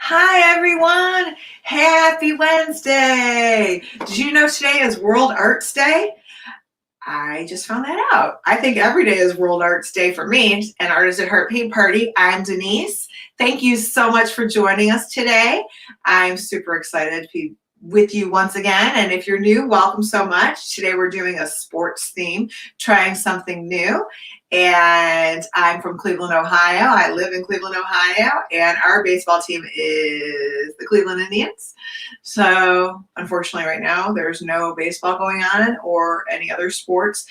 Hi everyone, happy Wednesday. Did you know today is World Arts Day? I just found that out. I think every day is World Arts Day for me. And Artists at Heart Paint Party, I'm Denise. Thank you so much for joining us today. I'm super excited to be with you once again. And if you're new, welcome so much. Today we're doing a sports theme, trying something new. And I'm from Cleveland, Ohio. I live in Cleveland, Ohio, and our baseball team is the Cleveland Indians. So unfortunately right now there's no baseball going on or any other sports.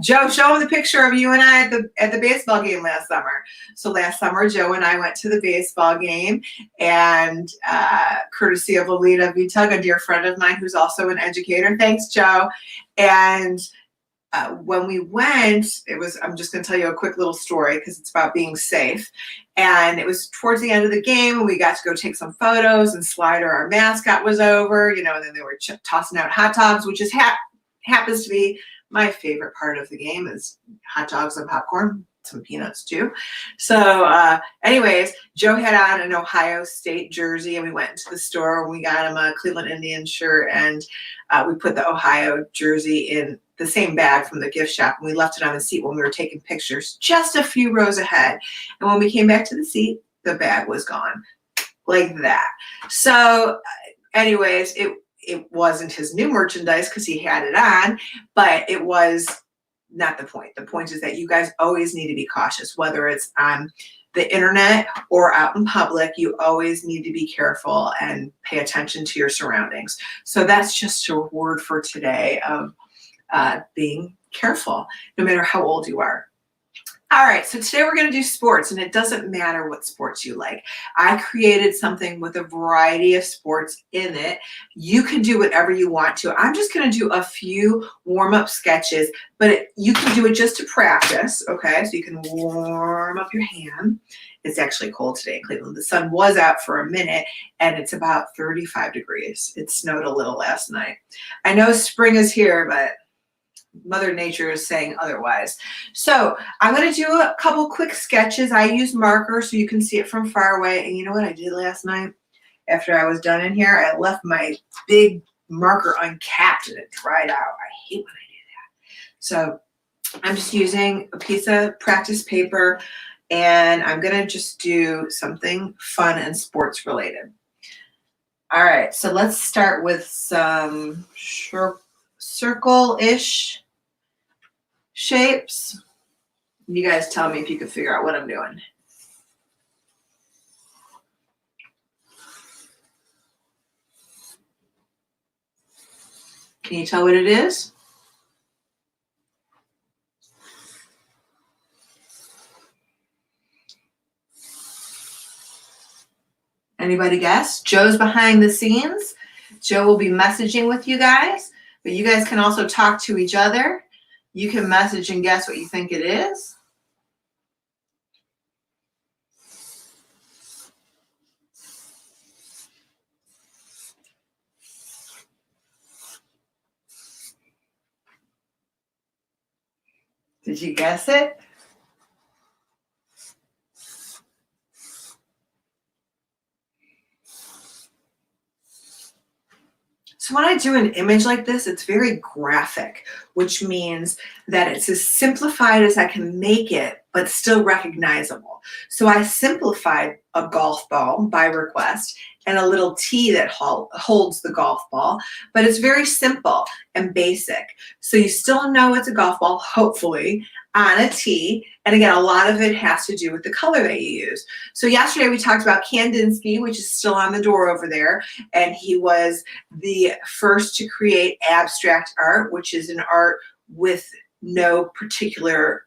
Joe, show them the picture of you and I at the baseball game last summer. So last summer, Joe and I went to the baseball game, and courtesy of Alita Vitug, a dear friend of mine who's also an educator. Thanks, Joe. And when we went, I'm just going to tell you a quick little story because it's about being safe. And it was towards the end of the game, and we got to go take some photos, and Slider, our mascot, was over, and then they were tossing out hot dogs, which is happens to be my favorite part of the game, is hot dogs and popcorn, some peanuts too. So anyways, Joe had on an Ohio State jersey, and we went into the store and we got him a Cleveland Indians shirt, and we put the Ohio jersey in the same bag from the gift shop, and we left it on the seat when we were taking pictures, just a few rows ahead. And when we came back to the seat, the bag was gone, like that. So anyways, it wasn't his new merchandise because he had it on, but it was not the point. The point is that you guys always need to be cautious, whether it's on the internet or out in public. You always need to be careful and pay attention to your surroundings. So that's just a word for today of being careful, no matter how old you are. All right, so today we're going to do sports, and it doesn't matter what sports you like. I created something with a variety of sports in it. You can do whatever you want to. I'm just going to do a few warm-up sketches, but you can do it just to practice, okay? So you can warm up your hand. It's actually cold today in Cleveland. The sun was out for a minute, and it's about 35 degrees. It snowed a little last night. I know spring is here, but Mother Nature is saying otherwise. So I'm going to do a couple quick sketches. I use marker so you can see it from far away. And you know what I did last night? After I was done in here, I left my big marker uncapped and it dried out. I hate when I do that. So I'm just using a piece of practice paper, and I'm going to just do something fun and sports related. All right, so let's start with some circle-ish shapes. You guys tell me if you can figure out what I'm doing. Can you tell what it is? Anybody guess? Joe's behind the scenes. Joe will be messaging with you guys, but you guys can also talk to each other. You can message and guess what you think it is. Did you guess it? So when I do an image like this, it's very graphic, which means that it's as simplified as I can make it, but still recognizable. So I simplified a golf ball by request and a little tee that holds the golf ball, but it's very simple and basic. So you still know it's a golf ball, hopefully, on a tee. And again, a lot of it has to do with the color that you use. So yesterday we talked about Kandinsky, which is still on the door over there. And he was the first to create abstract art, which is an art with no particular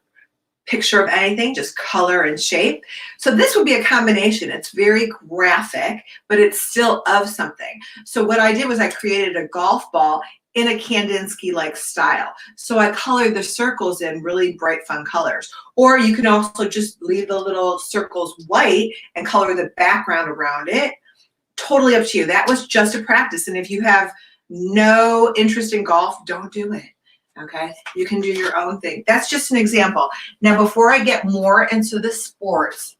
picture of anything, just color and shape. So this would be a combination. It's very graphic, but it's still of something. So what I did was I created a golf ball in a Kandinsky-like style. So I colored the circles in really bright, fun colors. Or you can also just leave the little circles white and color the background around it. Totally up to you. That was just a practice. And if you have no interest in golf, don't do it. Okay, you can do your own thing. That's just an example. Now, before I get more into the sports,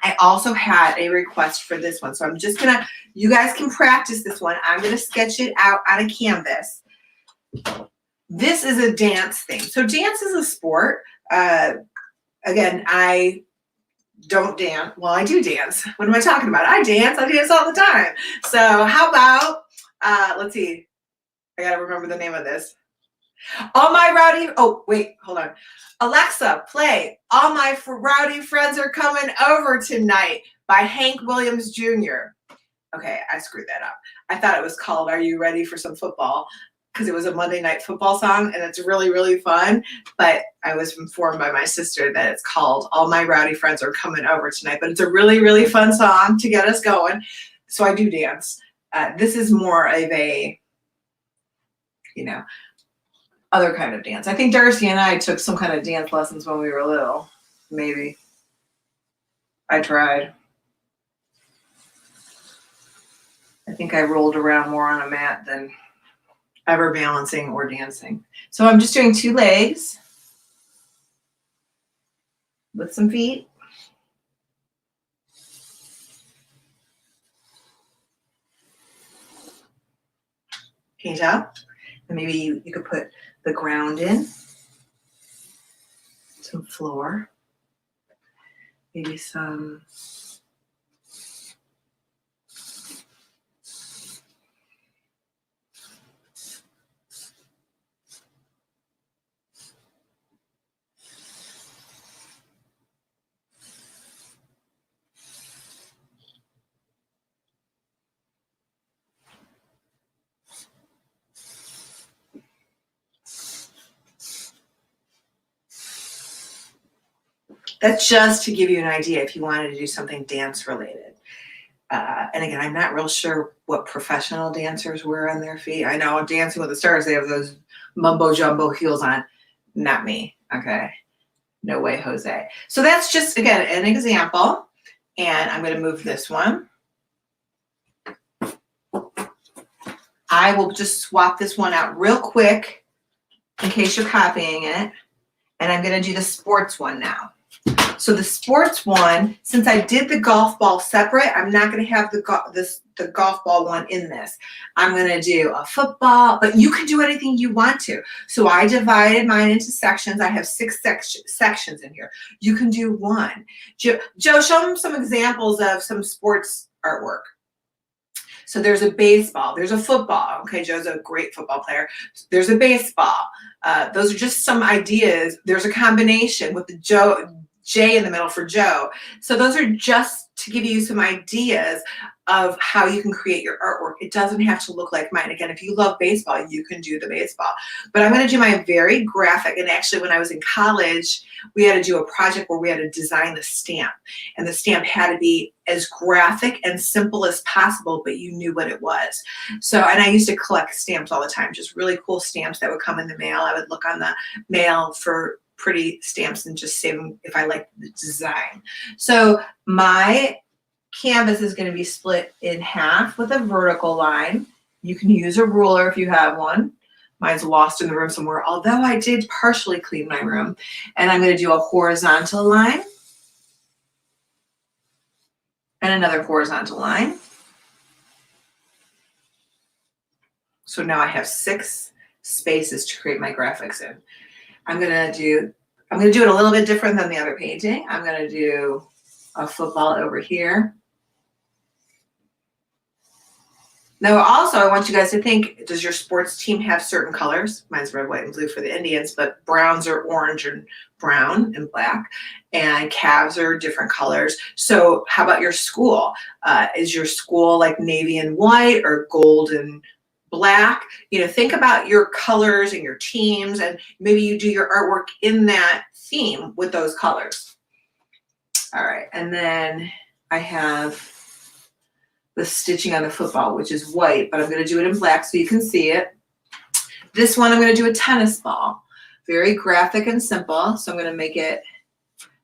I also had a request for this one. So I'm just gonna, you guys can practice this one. I'm gonna sketch it out on a canvas. This is a dance thing. So dance is a sport. Again, I don't dance. Well, I do dance. What am I talking about? I dance all the time. So how about, let's see. I gotta remember the name of this. All my rowdy, oh wait, hold on. Alexa, play All My Rowdy Friends Are Coming Over Tonight by Hank Williams Jr. Okay, I screwed that up. I thought it was called Are You Ready for Some Football? Because it was a Monday Night Football song, and it's really, really fun. But I was informed by my sister that it's called All My Rowdy Friends Are Coming Over Tonight. But it's a really, really fun song to get us going. So I do dance. This is more of a, you know, other kind of dance. I think Darcy and I took some kind of dance lessons when we were little. Maybe. I tried. I think I rolled around more on a mat than ever balancing or dancing. So I'm just doing 2 legs with some feet. Can you tell? And maybe you could put the ground in, some floor, maybe some that's just to give you an idea if you wanted to do something dance related. And again, I'm not real sure what professional dancers wear on their feet. I know Dancing with the Stars, they have those mumbo jumbo heels on. Not me, okay? No way, Jose. So that's just, again, an example. And I'm going to move this one. I will just swap this one out real quick in case you're copying it. And I'm going to do the sports one now. So the sports one, since I did the golf ball separate, I'm not going to have the golf ball one in this. I'm going to do a football, but you can do anything you want to. So I divided mine into sections. I have 6 sections in here. You can do 1. Joe, show them some examples of some sports artwork. So there's a baseball, there's a football. Okay, Joe's a great football player. There's a baseball. Those are just some ideas. There's a combination with the J in the middle for Joe. So those are just to give you some ideas of how you can create your artwork. It doesn't have to look like mine. Again, if you love baseball, you can do the baseball. But I'm going to do my very graphic. And actually, when I was in college, we had to do a project where we had to design the stamp. And the stamp had to be as graphic and simple as possible, but you knew what it was. So, and I used to collect stamps all the time, just really cool stamps that would come in the mail. I would look on the mail for pretty stamps and just save them if I like the design. So my canvas is going to be split in half with a vertical line. You can use a ruler if you have one. Mine's lost in the room somewhere, although I did partially clean my room. And I'm going to do a horizontal line and another horizontal line. So now I have 6 spaces to create my graphics in. I'm going to do it a little bit different than the other painting. I'm going to do a football over here. Now, also, I want you guys to think, does your sports team have certain colors? Mine's red, white, and blue for the Indians, but Browns are orange and brown and black, and Cavs are different colors. So how about your school? Is your school like navy and white or gold and black? You know, think about your colors and your teams, and maybe you do your artwork in that theme with those colors. All right, and then I have the stitching on the football, which is white, but I'm going to do it in black so you can see it. This one, I'm going to do a tennis ball. Very graphic and simple. So I'm going to make it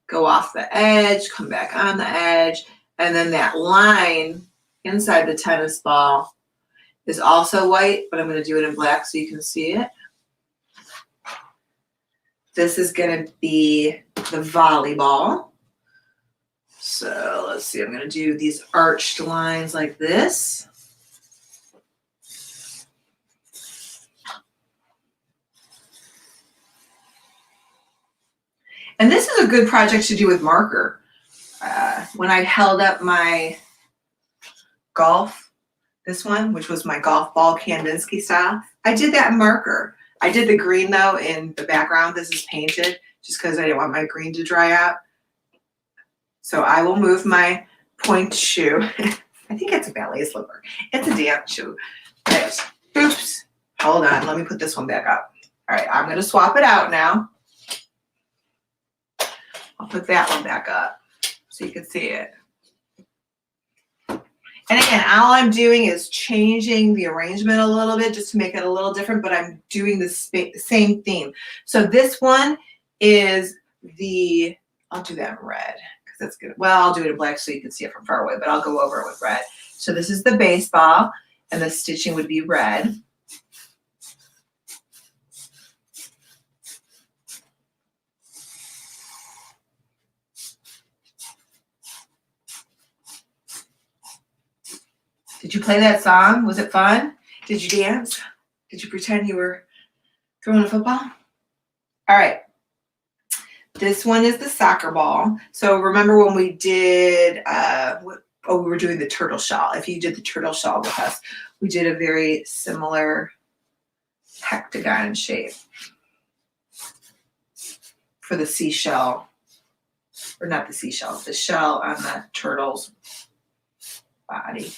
go off the edge, come back on the edge, and then that line inside the tennis ball is also white, but I'm going to do it in black so you can see it. This is going to be the volleyball. So let's see, I'm gonna do these arched lines like this. And this is a good project to do with marker. When I held up my golf, this one, which was my golf ball Kandinsky style, I did that in marker. I did the green though in the background. This is painted just because I didn't want my green to dry out. So I will move my point shoe. I think it's a ballet slipper. It's a dance shoe. Right. Oops. Hold on. Let me put this one back up. All right. I'm going to swap it out now. I'll put that one back up so you can see it. And again, all I'm doing is changing the arrangement a little bit just to make it a little different, but I'm doing the same theme. So this one is the, I'll do that in red because that's good. Well, I'll do it in black so you can see it from far away, but I'll go over it with red. So this is the baseball and the stitching would be red. Did you play that song? Was it fun? Did you dance? Did you pretend you were throwing a football? All right. This one is the soccer ball. So remember when we did, we were doing the turtle shell. If you did the turtle shell with us, we did a very similar hectagon shape for the seashell, or not the seashell, the shell on the turtle's body.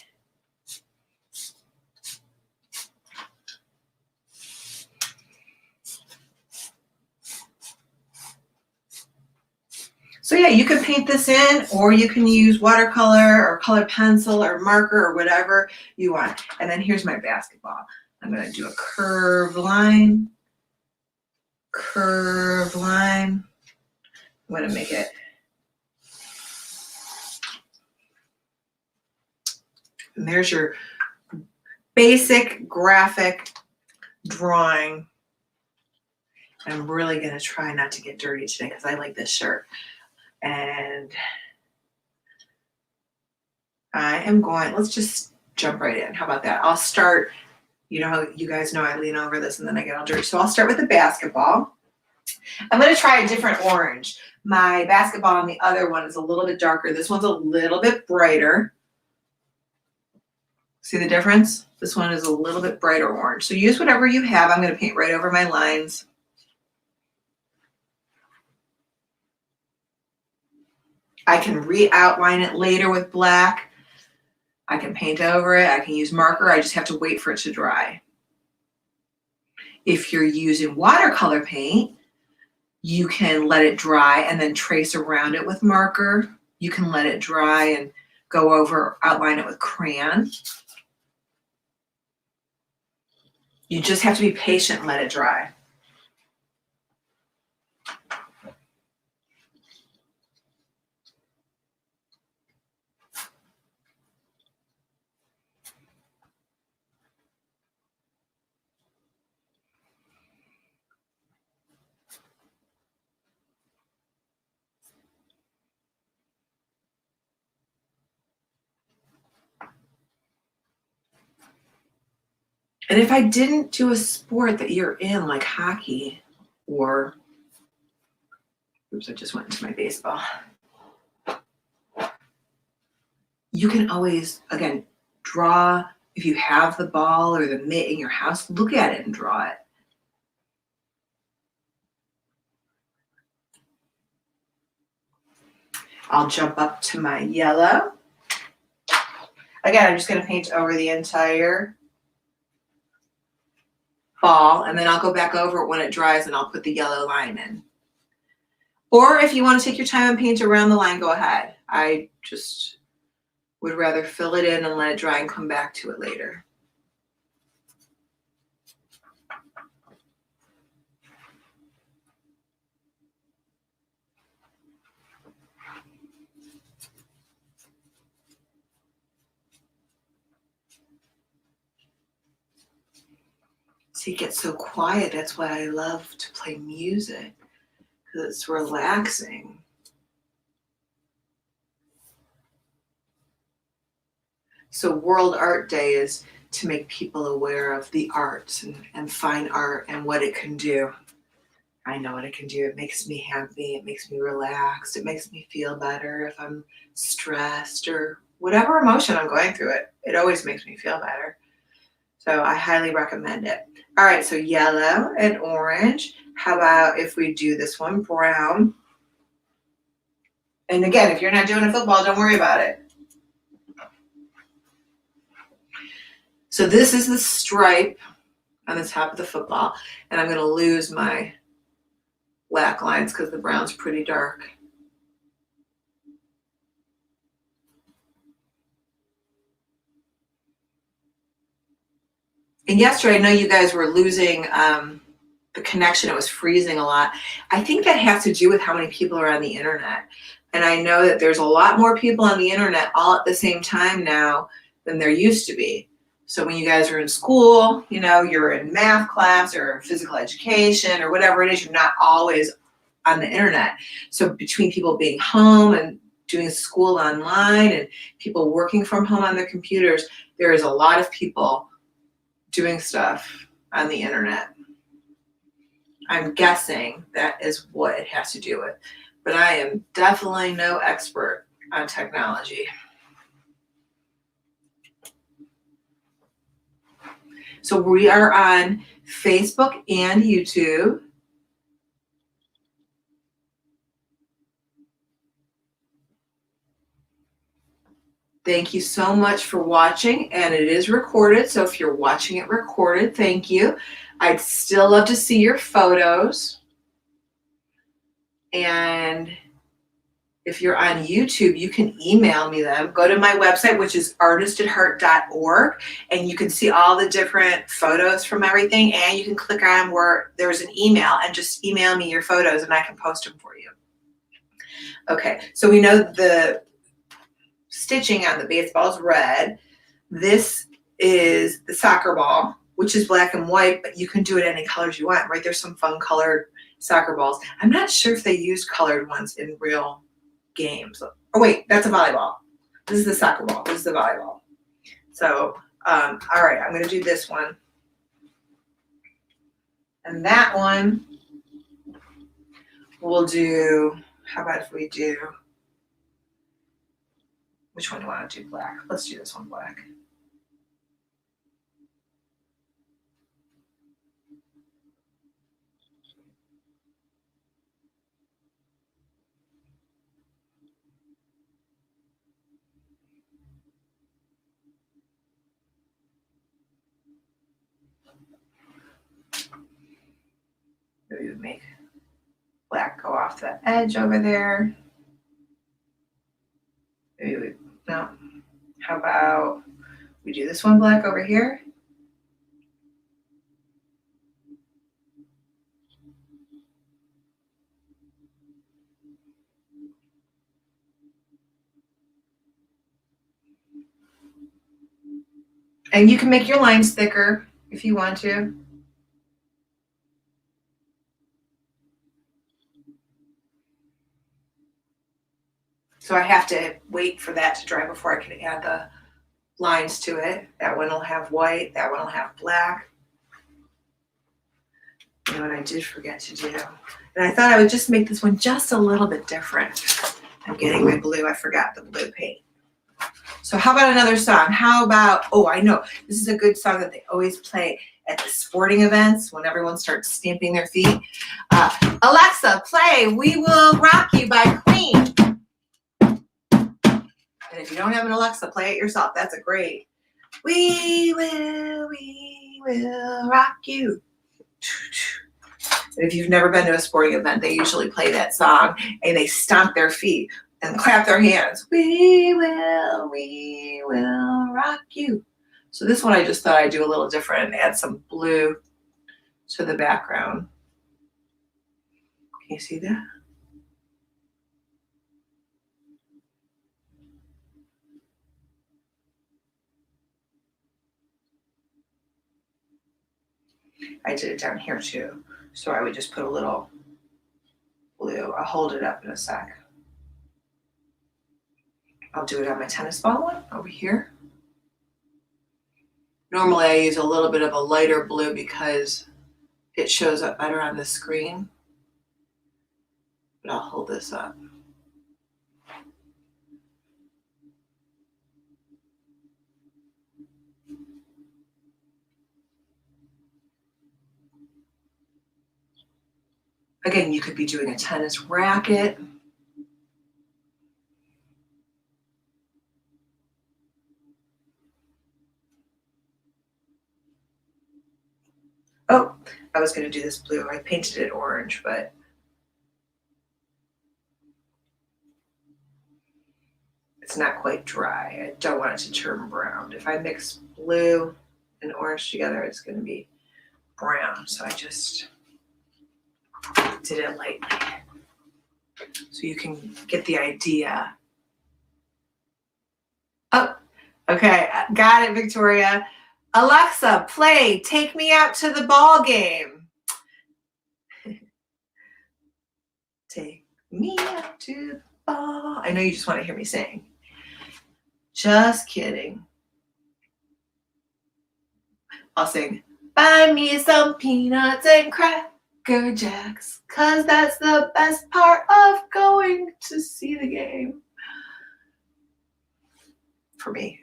So yeah, you can paint this in, or you can use watercolor or colored pencil or marker or whatever you want. And then here's my basketball. I'm going to do a curved line, curved line. I'm going to make it. And there's your basic graphic drawing. I'm really going to try not to get dirty today because I like this shirt. And I am going, let's just jump right in. How about that? I'll start, you know, you guys know I lean over this and then I get all dirty. So I'll start with the basketball. I'm going to try a different orange. My basketball on the other one is a little bit darker. This one's a little bit brighter. See the difference? This one is a little bit brighter orange. So use whatever you have. I'm going to paint right over my lines. I can re-outline it later with black. I can paint over it. I can use marker. I just have to wait for it to dry. If you're using watercolor paint, you can let it dry and then trace around it with marker. You can let it dry and go over, outline it with crayon. You just have to be patient and let it dry. And if I didn't do a sport that you're in, like hockey or, oops, I just went into my baseball. You can always, again, draw. If you have the ball or the mitt in your house, look at it and draw it. I'll jump up to my yellow. Again, I'm just going to paint over the entire ball, and then I'll go back over it when it dries and I'll put the yellow line in. Or if you want to take your time and paint around the line, go ahead. I just would rather fill it in and let it dry and come back to it later. See, it gets so quiet. That's why I love to play music, because it's relaxing. So World Art Day is to make people aware of the arts and fine art and what it can do. I know what it can do. It makes me happy. It makes me relaxed. It makes me feel better if I'm stressed or whatever emotion I'm going through. It always makes me feel better. So I highly recommend it. All right, so yellow and orange. How about if we do this one, brown? And again, if you're not doing a football, don't worry about it. So this is the stripe on the top of the football, and I'm going to lose my black lines because the brown's pretty dark. And yesterday, I know you guys were losing the connection. It was freezing a lot. I think that has to do with how many people are on the internet. And I know that there's a lot more people on the internet all at the same time now than there used to be. So when you guys are in school, you know, you're in math class or physical education or whatever it is, you're not always on the internet. So between people being home and doing school online and people working from home on their computers, there is a lot of people doing stuff on the internet. I'm guessing that is what it has to do with, but I am definitely no expert on technology. So we are on Facebook and YouTube. Thank you so much for watching, and it is recorded, so if you're watching it recorded, thank you. I'd still love to see your photos. And if you're on YouTube, you can email me them. Go to my website, which is artistatheart.org, and you can see all the different photos from everything, and you can click on where there's an email and just email me your photos and I can post them for you. Okay, so we know the stitching on the baseball is red. This is the soccer ball, which is black and white, but you can do it any colors you want, right? There's some fun colored soccer balls. I'm not sure if they use colored ones in real games. Oh wait, that's a volleyball. This is the soccer ball. This is the volleyball. So, all right, I'm going to do this one. And that one we'll do, how about if we do, which one do I want to do black? Let's do this one black. Maybe we make black go off the edge over there. Maybe we, no. How about we do this one black over here? And you can make your lines thicker if you want to. So I have to wait for that to dry before I can add the lines to it. That one will have white, that one will have black. You know what I did forget to do? And I thought I would just make this one just a little bit different. I'm getting my blue, I forgot the blue paint. So how about another song? How about, oh, I know, this is a good song that they always play at the sporting events when everyone starts stamping their feet. Alexa, play We Will Rock You by Queen. And if you don't have an Alexa, play it yourself. That's a great. We will rock you. And if you've never been to a sporting event, they usually play that song and they stomp their feet and clap their hands. We will rock you. So this one I just thought I'd do a little different and add some blue to the background. Can you see that? I did it down here too. So I would just put a little blue. I'll hold it up in a sec. I'll do it on my tennis ball one over here. Normally I use a little bit of a lighter blue because it shows up better on the screen, but I'll hold this up. Again, you could be doing a tennis racket. Oh, I was going to do this blue. I painted it orange, but it's not quite dry. I don't want it to turn brown. If I mix blue and orange together, it's going to be brown. So I just did it lightly so you can get the idea. Oh, okay. Got it, Victoria. Alexa, play Take Me Out to the Ball Game. Take me out to the ball. I know you just want to hear me sing. Just kidding. I'll sing, buy me some peanuts and Cracker Jacks, 'cause that's the best part of going to see the game. For me,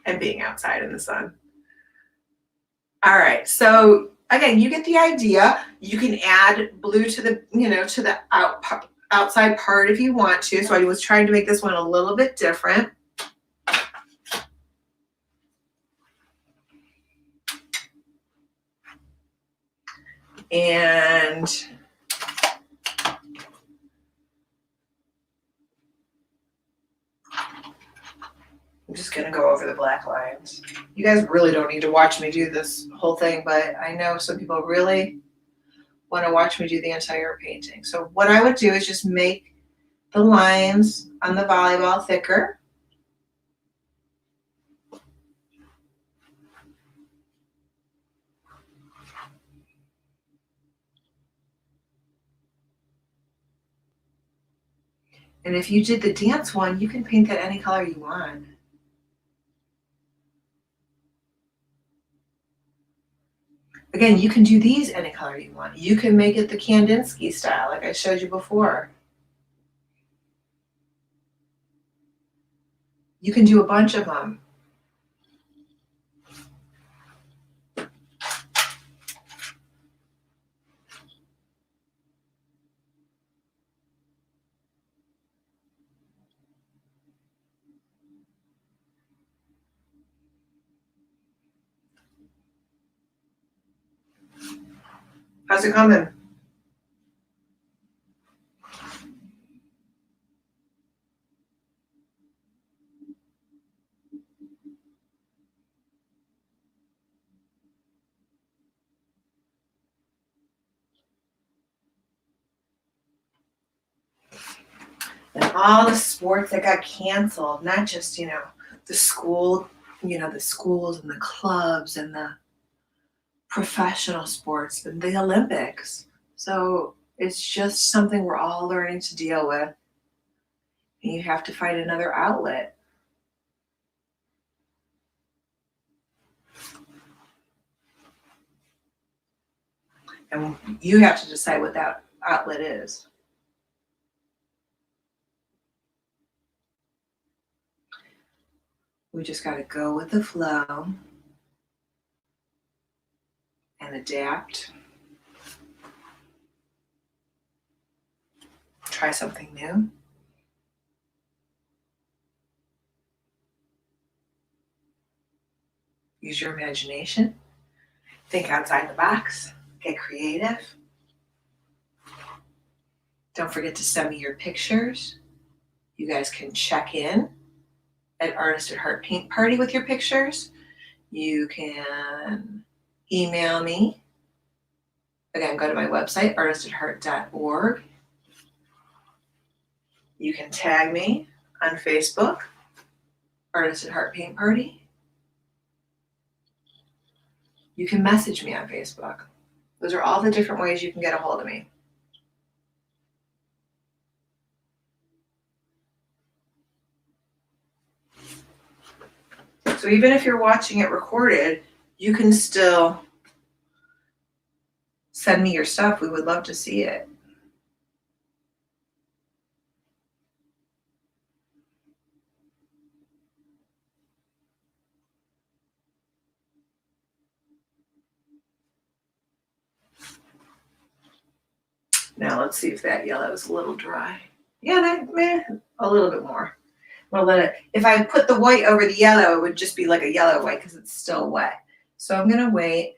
and being outside in the sun. All right, so again, you get the idea. You can add blue to the, to the outside part if you want to. So I was trying to make this one a little bit different. And I'm just gonna go over the black lines. You guys really don't need to watch me do this whole thing, but I know some people really want to watch me do the entire painting. So what I would do is just make the lines on the volleyball thicker. And if you did the dance one, you can paint that any color you want. Again, you can do these any color you want. You can make it the Kandinsky style, like I showed you before. You can do a bunch of them. How's it coming? And all the sports that got canceled, not just, the school, the schools and the clubs and the professional sports, but the Olympics. So it's just something we're all learning to deal with. And you have to find another outlet. And you have to decide what that outlet is. We just got to go with the flow and adapt. Try something new. Use your imagination. Think outside the box. Get creative. Don't forget to send me your pictures. You guys can check in at Artist at Heart Paint Party with your pictures. You can email me. Again, go to my website, artistatheart.org. You can tag me on Facebook, Artist at Heart Paint Party. You can message me on Facebook. Those are all the different ways you can get a hold of me. So even if you're watching it recorded, you can still send me your stuff. We would love to see it. Now let's see if that yellow is a little dry. Yeah, a little bit more. I'll let it, if I put the white over the yellow, it would just be like a yellow white because it's still wet. So I'm gonna wait.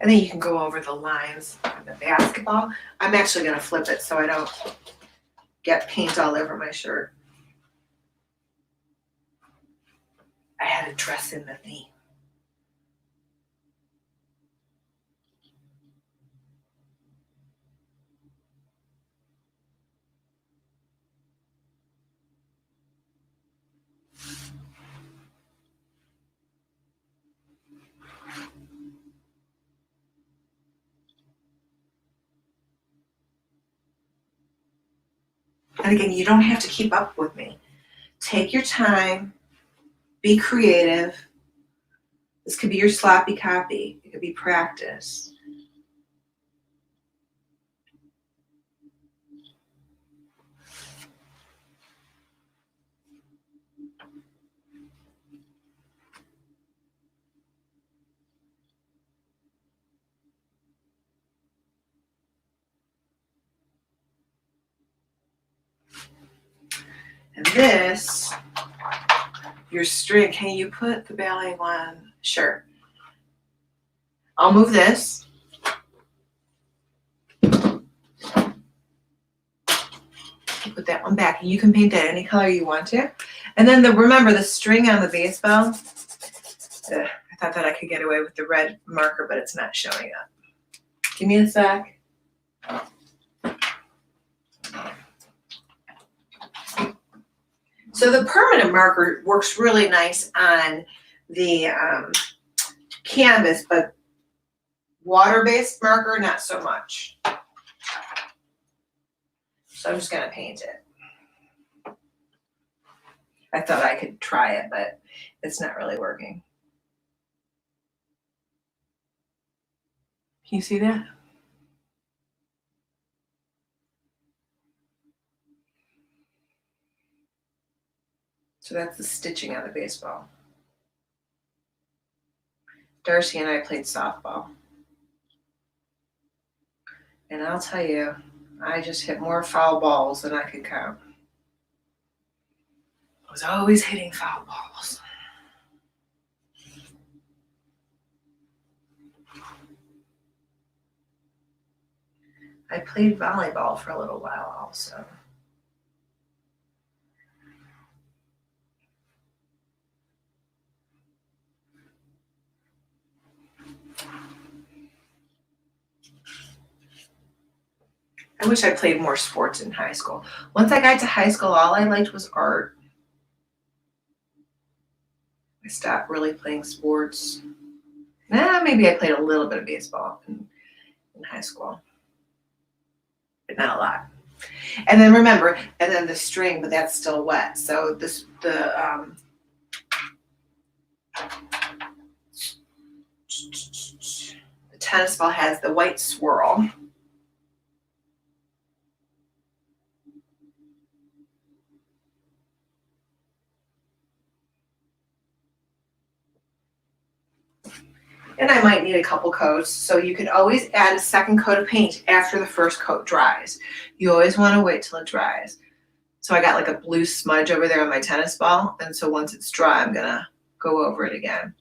And then you can go over the lines on the basketball. I'm actually gonna flip it so I don't get paint all over my shirt. I had to dress in the theme. And again, you don't have to keep up with me. Take your time, be creative. This could be your sloppy copy. It could be practice. And this, your string, can you put the ballet one? Sure. I'll move this. Put that one back, and you can paint that any color you want to. And then remember the string on the baseball. I thought that I could get away with the red marker, but it's not showing up. Give me a sec. So the permanent marker works really nice on the canvas, but water-based marker, not so much. So I'm just gonna paint it. I thought I could try it, but it's not really working. Can you see that? So that's the stitching on the baseball. Darcy and I played softball. And I'll tell you, I just hit more foul balls than I could count. I was always hitting foul balls. I played volleyball for a little while also. I wish I played more sports in high school. Once I got to high school, all I liked was art. I stopped really playing sports. Maybe I played a little bit of baseball in high school, but not a lot. And then remember, and then the string, but that's still wet. So the tennis ball has the white swirl. And I might need a couple coats, so you can always add a second coat of paint after the first coat dries. You always want to wait till it dries. So I got like a blue smudge over there on my tennis ball, and so once it's dry, I'm gonna go over it again.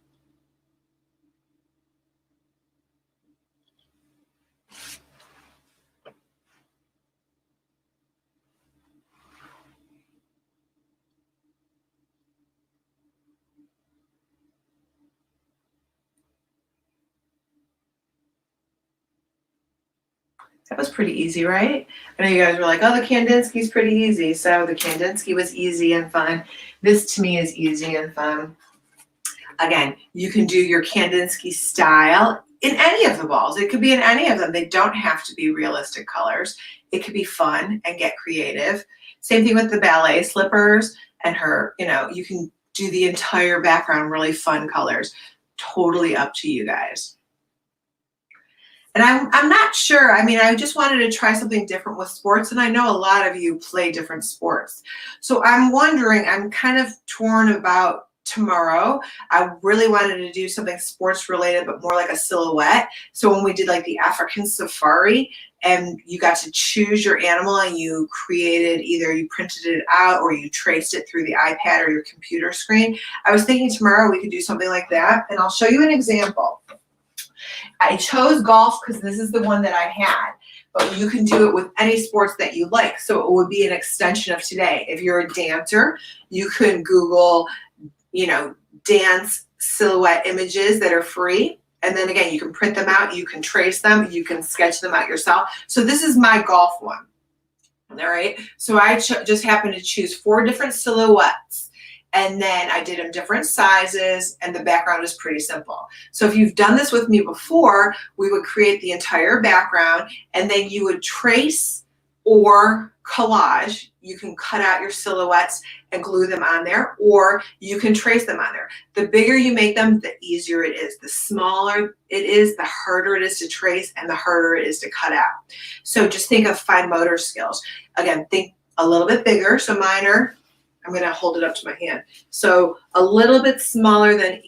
That was pretty easy, right? I know you guys were like, oh, the Kandinsky's pretty easy. So the Kandinsky was easy and fun. This to me is easy and fun. Again, you can do your Kandinsky style in any of the balls. It could be in any of them. They don't have to be realistic colors. It could be fun and get creative. Same thing with the ballet slippers and her, you can do the entire background really fun colors. Totally up to you guys. And I'm not sure. I mean, I just wanted to try something different with sports, and I know a lot of you play different sports. So I'm wondering, I'm kind of torn about tomorrow. I really wanted to do something sports related, but more like a silhouette. So when we did like the African safari and you got to choose your animal and you created, either you printed it out or you traced it through the iPad or your computer screen, I was thinking tomorrow we could do something like that. And I'll show you an example. I chose golf because this is the one that I had, but you can do it with any sports that you like. So it would be an extension of today. If you're a dancer, you could Google, dance silhouette images that are free. And then again, you can print them out, you can trace them, you can sketch them out yourself. So this is my golf one. All right. So I just happened to choose 4 different silhouettes. And then I did them different sizes, and the background is pretty simple. So if you've done this with me before, we would create the entire background, and then you would trace or collage. You can cut out your silhouettes and glue them on there, or you can trace them on there. The bigger you make them, the easier it is. The smaller it is, the harder it is to trace and the harder it is to cut out. So just think of fine motor skills. Again, think a little bit bigger. So mine are, I'm going to hold it up to my hand. So a little bit smaller than,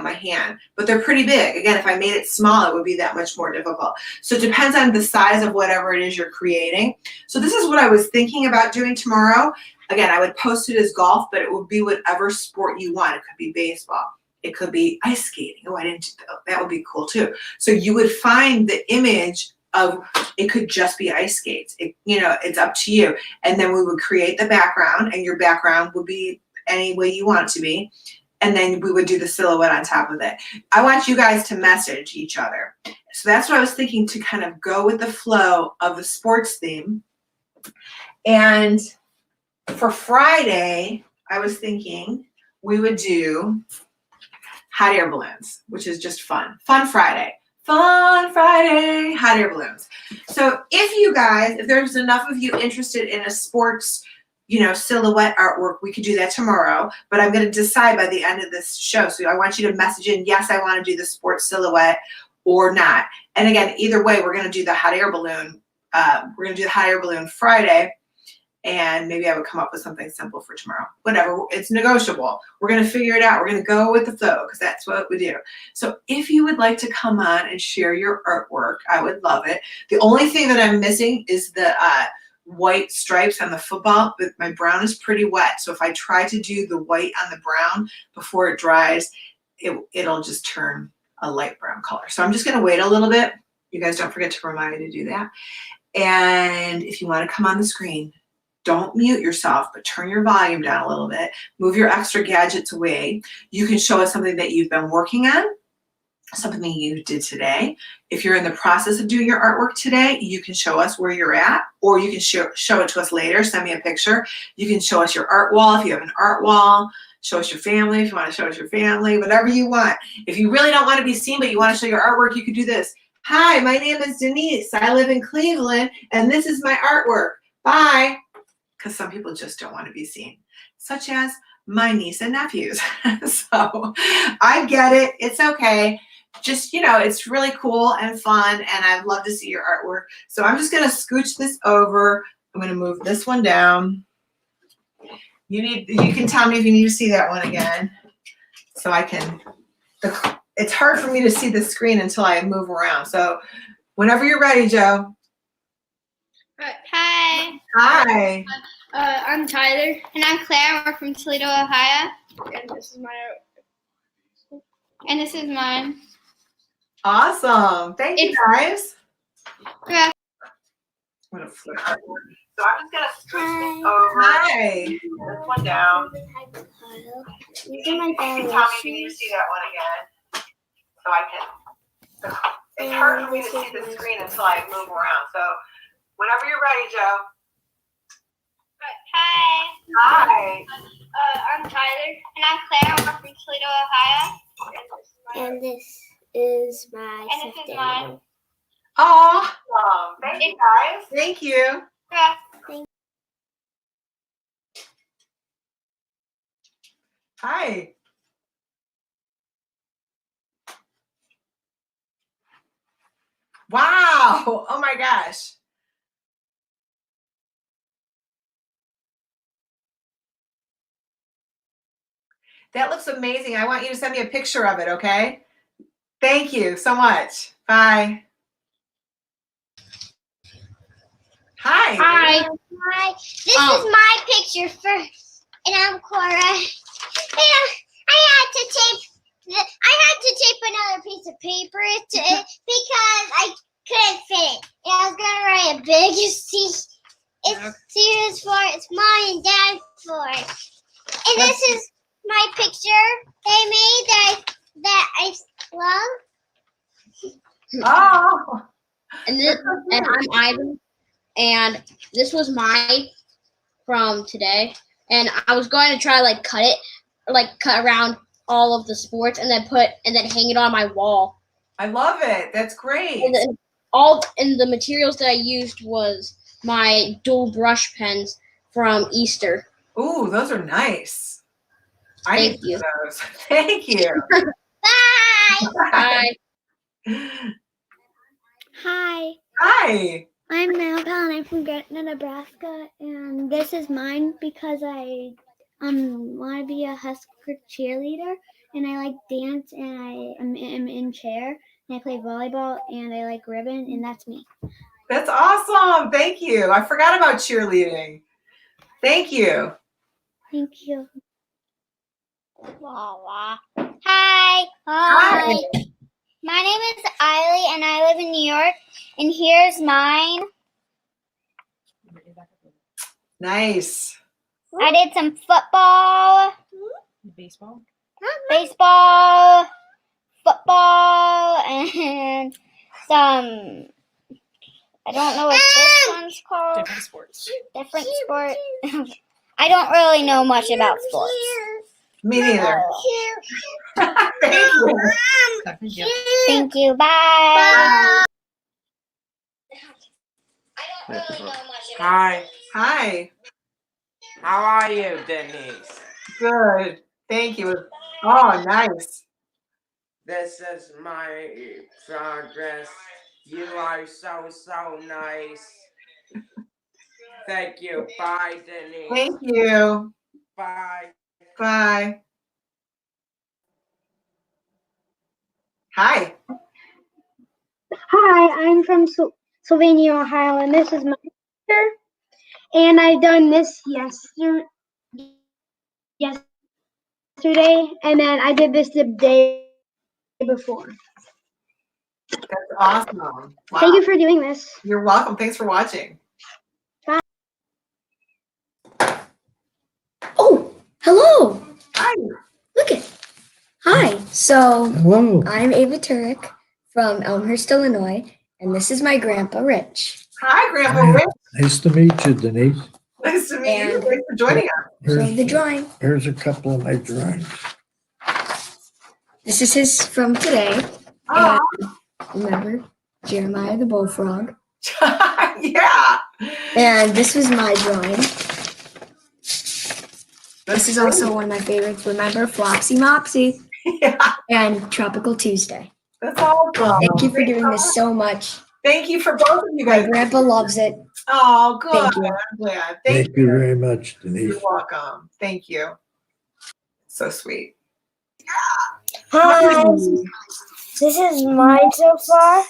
my hand, but they're pretty big. Again, if I made it small, it would be that much more difficult. So it depends on the size of whatever it is you're creating. So this is what I was thinking about doing tomorrow. Again, I would post it as golf, but it would be whatever sport you want. It could be baseball. It could be ice skating. Oh, I didn't do that. That would be cool too. So you would find the image of, it could just be ice skates. It's up to you. And then we would create the background, and your background would be any way you want it to be. And then we would do the silhouette on top of it. I want you guys to message each other. So that's what I was thinking, to kind of go with the flow of the sports theme. And for Friday, I was thinking we would do hot air balloons, which is just fun. Fun Friday. Fun Friday, hot air balloons. So if there's enough of you interested in a sports, silhouette artwork, we could do that tomorrow, but I'm going to decide by the end of this show. So I want you to message in, yes, I want to do the sports silhouette or not. And again, either way, we're going to do the hot air balloon. We're going to do the hot air balloon Friday, and maybe I would come up with something simple for tomorrow. Whatever, it's negotiable. We're going to figure it out. We're going to go with the flow because that's what we do. So if you would like to come on and share your artwork, I would love it. The only thing that I'm missing is the white stripes on the football, but my brown is pretty wet. So if I try to do the white on the brown before it dries, it'll just turn a light brown color. So I'm just going to wait a little bit. You guys don't forget to remind me to do that. And if you want to come on the screen, don't mute yourself, but turn your volume down a little bit. Move your extra gadgets away. You can show us something that you've been working on, something you did today. If you're in the process of doing your artwork today, you can show us where you're at, or you can show it to us later. Send me a picture. You can show us your art wall if you have an art wall. Show us your family if you want to show us your family, whatever you want. If you really don't want to be seen, but you want to show your artwork, you could do this. Hi, my name is Denyse. I live in Cleveland, and this is my artwork. Bye. Because some people just don't want to be seen, such as my niece and nephews. So I get it. It's okay. Just, it's really cool and fun, and I'd love to see your artwork. So I'm just going to scooch this over. I'm going to move this one down. You can tell me if you need to see that one again. So I can, it's hard for me to see the screen until I move around. So whenever you're ready, Joe. Hi. Hi. I'm Tyler. And I'm Claire. We're from Toledo, Ohio. And this is my. And this is mine. Awesome. Thank you, guys. Yeah. I'm going to flip that one. So I'm just going to scoot this over. Hi. This one down. You can tell me if you need to see that one again. So I can. It's hard for me to see the screen until I move around. So whenever you're ready, Joe. Hi. Hi. I'm Tyler. And I'm Claire. We're from Toledo, Ohio. And this is my And this is mine. Aw. Thank you, guys. Thank you. Yeah. Hi. Wow. Oh my gosh. That looks amazing. I want you to send me a picture of it, okay? Thank you so much. Bye. Hi. Hi. Hi. This is my picture first, and I'm Cora. Yeah, I had to tape another piece of paper because I couldn't fit it. And I was gonna write a big it's for it's mine and dad's for. And this is my picture they made that I love. Oh. And I'm Ivan, and this was mine from today. And I was going to try cut around all of the sports, and then hang it on my wall. I love it. That's great. And the materials that I used was my dual brush pens from Easter. Ooh, those are nice. Thank you. Those. Thank you. Bye. Bye. Hi. Hi. I'm Melville and I'm from Gretna, Nebraska, and this is mine because I want to be a Husker cheerleader, and I like dance, and I am in chair, and I play volleyball, and I like ribbon, and that's me. That's awesome. Thank you. I forgot about cheerleading. Thank you. Thank you. Hi. Hi. My name is Eiley, and I live in New York. And here's mine. Nice. I did some football, Baseball. football, and some. I don't know what this one's called. Different sports. Different sport. I don't really know much about sports. Me neither. Thank you. Thank you. Bye. I don't really know much about Hi, Hi. how are you, Denyse? Good. Thank you. Oh, nice. This is my progress. You are so nice. Thank you. Bye, Denyse. Thank you. Bye. Bye. Hi. Hi, I'm from Sylvania, Ohio, and this is my picture. And I've done this yesterday, and then I did this the day before. That's awesome. Wow. Thank you for doing this. You're welcome. Thanks for watching. Oh, hello. Hi. Look it. Hi. So Hello. I'm Ava Turek from Elmhurst, Illinois, and this is my grandpa, Rich. Hi, Grandpa Hi. Rick. Nice to meet you, Denise. Nice to meet you. And- Thanks for joining us. So the drawing. Here's a couple of my drawings. This is his from today. Oh, Remember Jeremiah the bullfrog. yeah. And this was my drawing. That's This is also one of my favorites. Remember Flopsy Mopsy Yeah, and Tropical Tuesday. that's awesome. Thank you for doing this so much. Thank you for both of you My guys. grandpa loves it. Oh, good. Thank you. I'm glad. Thank you very much, Denise. You're welcome. Thank you. So sweet. Hi. This is mine so far.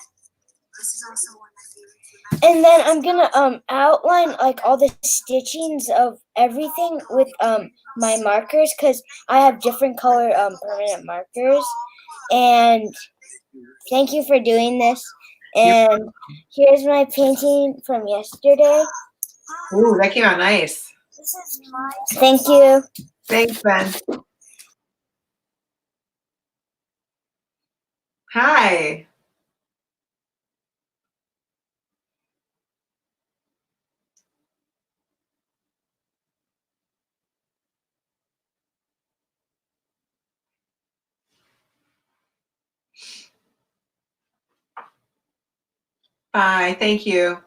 And then I'm gonna outline like all the stitchings of everything with my markers because I have different color permanent markers. And thank you for doing this. And here's my painting from yesterday. Ooh, that came out nice. Thank you. Thanks, Ben. Hi. Bye. Thank you.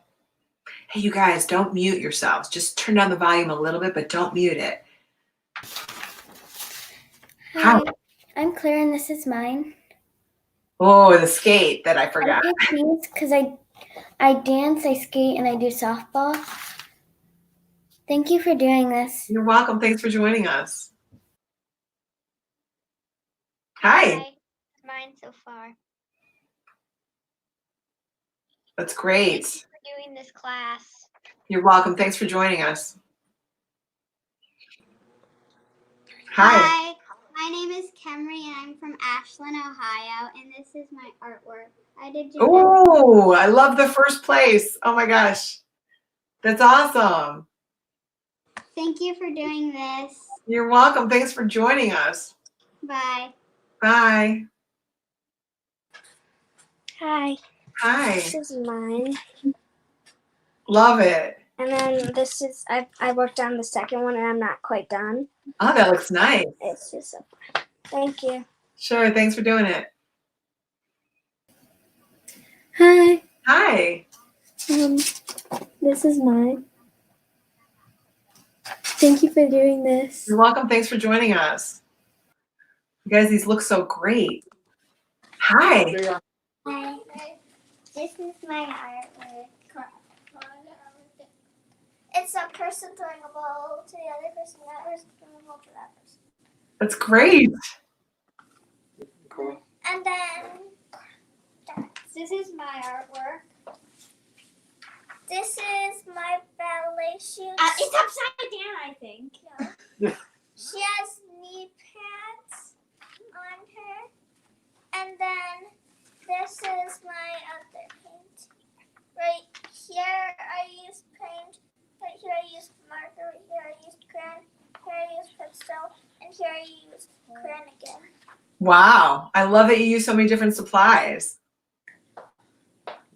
Hey, you guys, don't mute yourselves. Just turn down the volume a little bit, but don't mute it. Hi, I'm Claire, and this is mine. Oh, the skate that I forgot. I pick these because I dance, I skate, and I do softball. Thank you for doing this. You're welcome. Thanks for joining us. Hi. Mine so far. That's great. Thank you for doing this class. You're welcome. Thanks for joining us. Hi. My name is Kemry, and I'm from Ashland, Ohio, and this is my artwork. I did. Oh, I love the first place. Oh my gosh. That's awesome. Thank you for doing this. You're welcome. Thanks for joining us. Bye. Bye. Hi, Hi. this is mine. Love it. And then this is, I worked on the second one and I'm not quite done. Oh, that looks nice. It's just so fun. Thank you. Sure. Thanks for doing it. Hi, Hi. this is mine. Thank you for doing this. You're welcome. Thanks for joining us. You guys, these look so great. Hi. Hi. This is my artwork. It's a person throwing a ball to the other person, that person throwing a ball to that person. That's great. Cool. And then this is my artwork. This is my ballet shoes. It's upside down, I think. Yeah. She has knee pads on her. And then this is my other paint. Right here I used paint. Right here I used marker. Right here I used crayon. Here I used pencil. And here I used crayon again. Wow. I love that you use so many different supplies.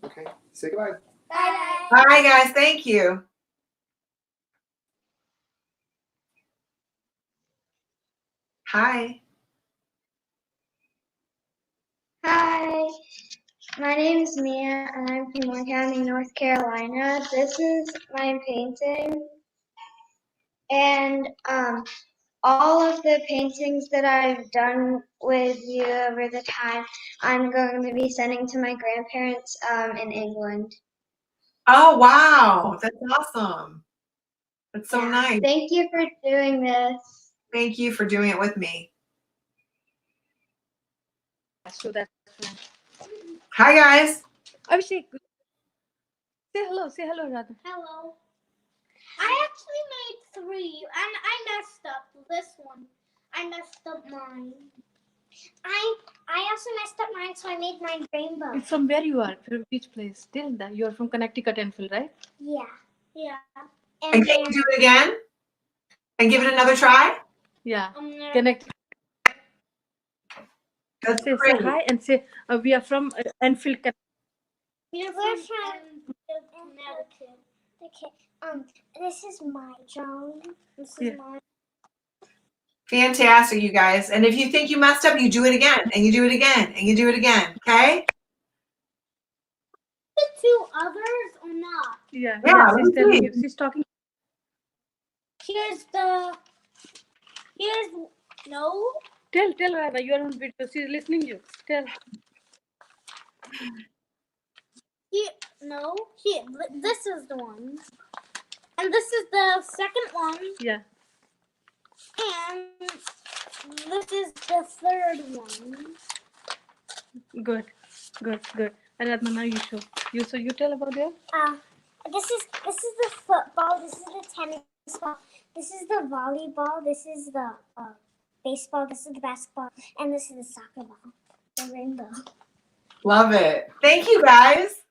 Okay, say goodbye. Bye. Bye, guys. Thank you. Hi. Hi, my name is Mia and I'm from Moore County, North Carolina. This is my painting. And all of the paintings that I've done with you over the time, I'm going to be sending to my grandparents in England. Oh, wow. That's awesome. That's so Yeah. nice. Thank you for doing this. Thank you for doing it with me. So that's fine. Hi, guys. Abhishek, say hello, Radha. Hello. I actually made 3 and I messed up this one. I messed up mine. I also messed up mine, so I made mine rainbow. And from where you are? From which place? Tell that you are from Connecticut, Enfield, right? Yeah. Yeah. And can you do it again? And give it another try? Yeah. Connect. That's Say great. hi and say we are from Enfield. We're from Connecticut. Okay. This is my Joan. This is my. Fantastic, you guys. And if you think you messed up, you do it again, and you do it again, and you do it again. Okay? The 2 others or not? Yeah. Yeah, She's telling you. She's talking. Here's no. Tell Radha you are on video. She's listening to you. Tell. No. Here. This is the one. And this is the second one. Yeah. And this is the third one. Good. And Radha, now you show. You tell about your. This is the football. This is the tennis ball. This is the volleyball. This is the baseball. This is the basketball, and this is the soccer ball. The rainbow. Love it. Thank you, guys.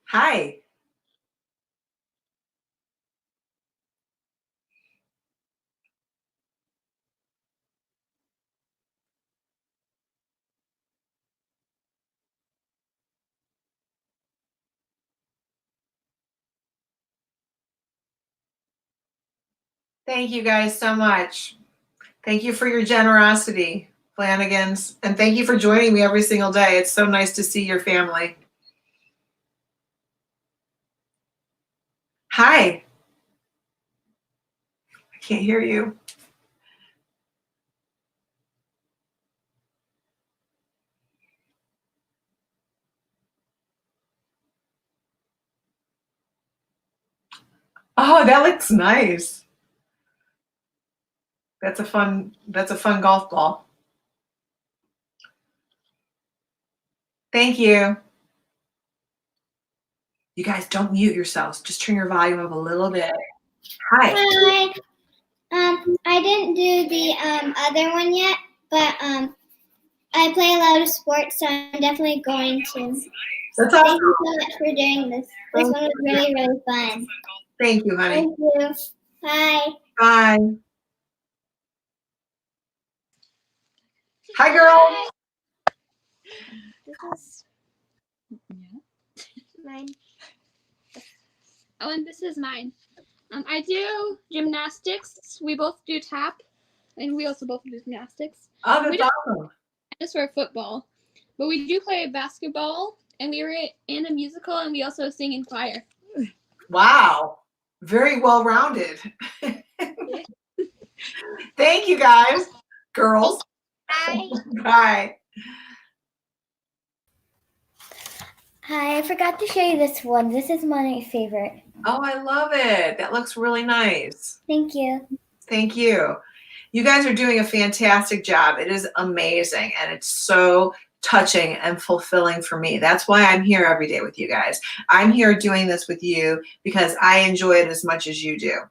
Hi. Thank you guys so much. Thank you for your generosity. Flanagans. And thank you for joining me every single day. It's so nice to see your family. Hi. I can't hear you. Oh, that looks nice. That's a fun golf ball. Thank you. You guys don't mute yourselves. Just turn your volume up a little bit. Hi. Hi. I didn't do the other one yet, but I play a lot of sports, so I'm definitely going to. That's awesome. Thank you so much for doing this. This one was really, really fun. Thank you, honey. Thank you. Bye. Bye. Hi, girl. This is mine. Oh, and this is mine. I do gymnastics. We both do tap, and we also both do gymnastics. Oh, We that's don't awesome. just for football, but we do play basketball, and we were in a musical, and we also sing in choir. Wow. Very well rounded. Thank you, guys. Girls. Bye. Bye. Hi, I forgot to show you this one. This is my favorite. Oh, I love it. That looks really nice. Thank you. Thank you. You guys are doing a fantastic job. It is amazing, and it's so touching and fulfilling for me. That's why I'm here every day with you guys. I'm here doing this with you because I enjoy it as much as you do.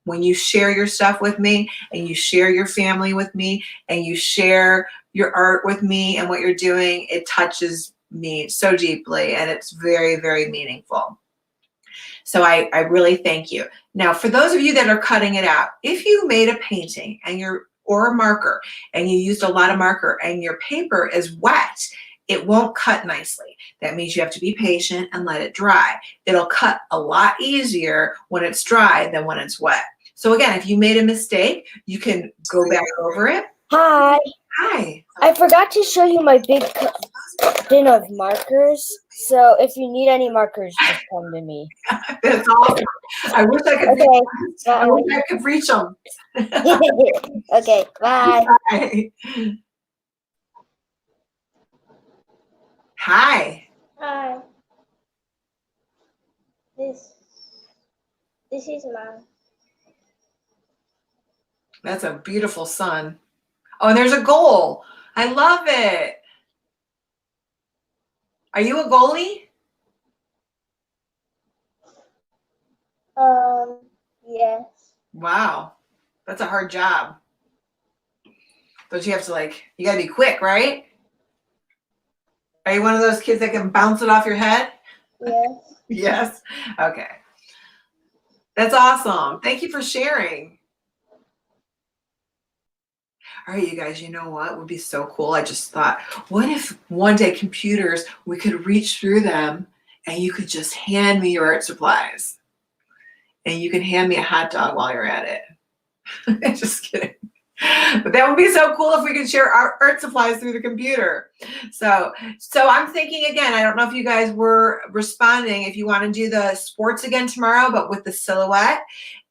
When you share your stuff with me, and you share your family with me, and you share your art with me and what you're doing, it touches me so deeply, and it's very, very meaningful. So I really thank you. Now, for those of you that are cutting it out, if you made a painting or a marker, and you used a lot of marker and your paper is wet, it won't cut nicely. That means you have to be patient and let it dry. It'll cut a lot easier when it's dry than when it's wet. So again, if you made a mistake, you can go back over it. Hi. Hi. I forgot to show you my big bin of markers. So if you need any markers, just come to me. That's awesome. I wish I could. Okay. I wish I could reach them. Okay. Bye. Bye. Hi. Hi. This is mine. That's a beautiful sun. Oh, and there's a goal. I love it. Are you a goalie? Yes. Wow. That's a hard job. Don't you have to you gotta be quick, right? Are you one of those kids that can bounce it off your head? Yes. Yes. Okay. That's awesome. Thank you for sharing. All right, you guys, you know what would be so cool? I just thought, what if one day computers, we could reach through them and you could just hand me your art supplies and you can hand me a hot dog while you're at it. Just kidding. But that would be so cool if we could share our art supplies through the computer. So I'm thinking again, I don't know if you guys were responding, if you want to do the sports again tomorrow, but with the silhouette,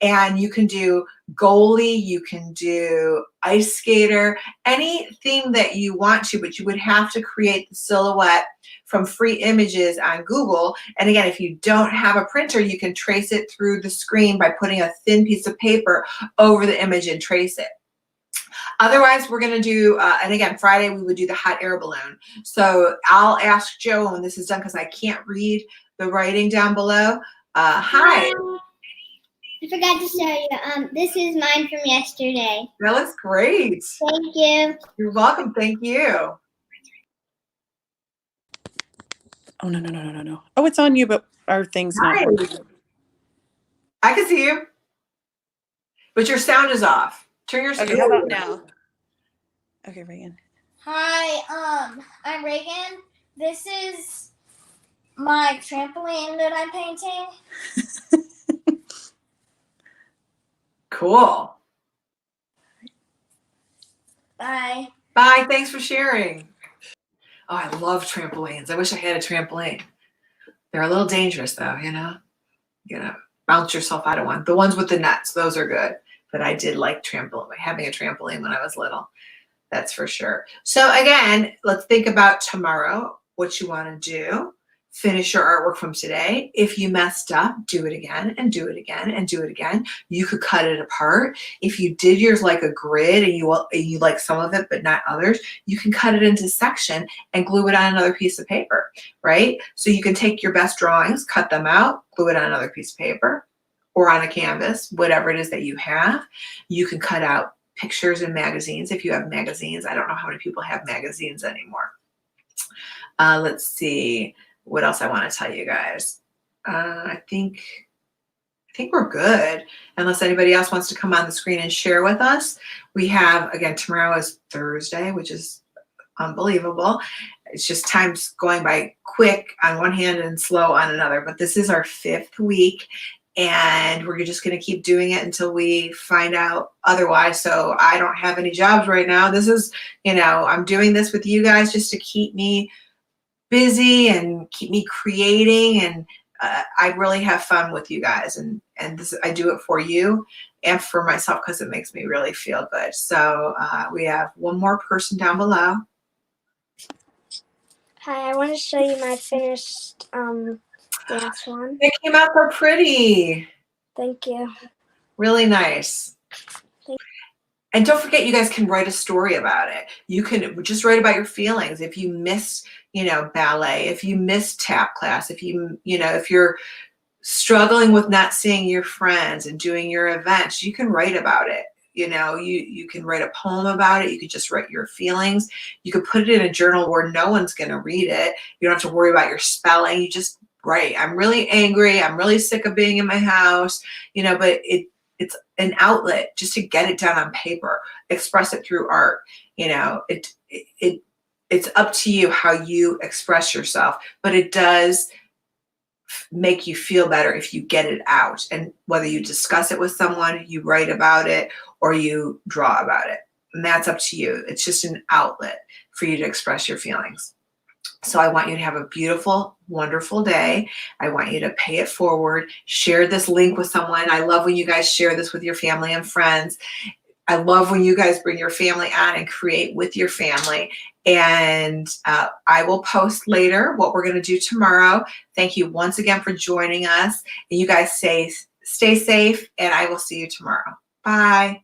and you can do goalie, you can do ice skater, any theme that you want to, but you would have to create the silhouette from free images on Google. And again, if you don't have a printer, you can trace it through the screen by putting a thin piece of paper over the image and trace it. Otherwise, we're going to do, and again, Friday, we would do the hot air balloon. So I'll ask Joe when this is done because I can't read the writing down below. Hi. I forgot to show you. This is mine from yesterday. That looks great. Thank you. You're welcome. Thank you. Oh, no. Oh, it's on you, but our thing's not Hi. working. I can see you, but your sound is off. Turn your Okay, how about now? Okay, Reagan. Hi, I'm Reagan. This is my trampoline that I'm painting. Cool. Bye. Bye. Thanks for sharing. Oh, I love trampolines. I wish I had a trampoline. They're a little dangerous though, you know? You know, bounce yourself out of one. The ones with the nets, those are good. But I did like having a trampoline when I was little. That's for sure. So again, let's think about tomorrow, what you want to do. Finish your artwork from today. If you messed up, do it again and do it again and do it again. You could cut it apart. If you did yours like a grid and you like some of it but not others, you can cut it into section and glue it on another piece of paper, right? So you can take your best drawings, cut them out, glue it on another piece of paper or on a canvas, whatever it is that you have. You can cut out pictures in magazines if you have magazines. I don't know how many people have magazines anymore. Let's see what else I want to tell you guys. I think we're good, unless anybody else wants to come on the screen and share with us. We have, again, tomorrow is Thursday, which is unbelievable. It's just time's going by quick on one hand and slow on another, but this is our 5th week. And we're just going to keep doing it until we find out otherwise. So I don't have any jobs right now. This is, you know, I'm doing this with you guys just to keep me busy and keep me creating. And I really have fun with you guys. And this, I do it for you and for myself because it makes me really feel good. So we have one more person down below. Hi, I want to show you my finished dance one. It came out so pretty. Thank you. Really nice. And don't forget, you guys can write a story about it. You can just write about your feelings. If you missed, you know, ballet, if you missed tap class, if if you're struggling with not seeing your friends and doing your events, you can write about it. You know, you can write a poem about it. You could just write your feelings. You could put it in a journal where no one's going to read it. You don't have to worry about your spelling. You just write, I'm really angry. I'm really sick of being in my house, you know, but it's an outlet just to get it down on paper, express it through art. You know, it's up to you how you express yourself, but it does make you feel better if you get it out. And whether you discuss it with someone, you write about it, or you draw about it. And that's up to you. It's just an outlet for you to express your feelings. So I want you to have a beautiful, wonderful day. I want you to pay it forward. Share this link with someone. I love when you guys share this with your family and friends. I love when you guys bring your family on and create with your family. And I will post later what we're going to do tomorrow. Thank you once again for joining us. And you guys stay safe, and I will see you tomorrow. Bye.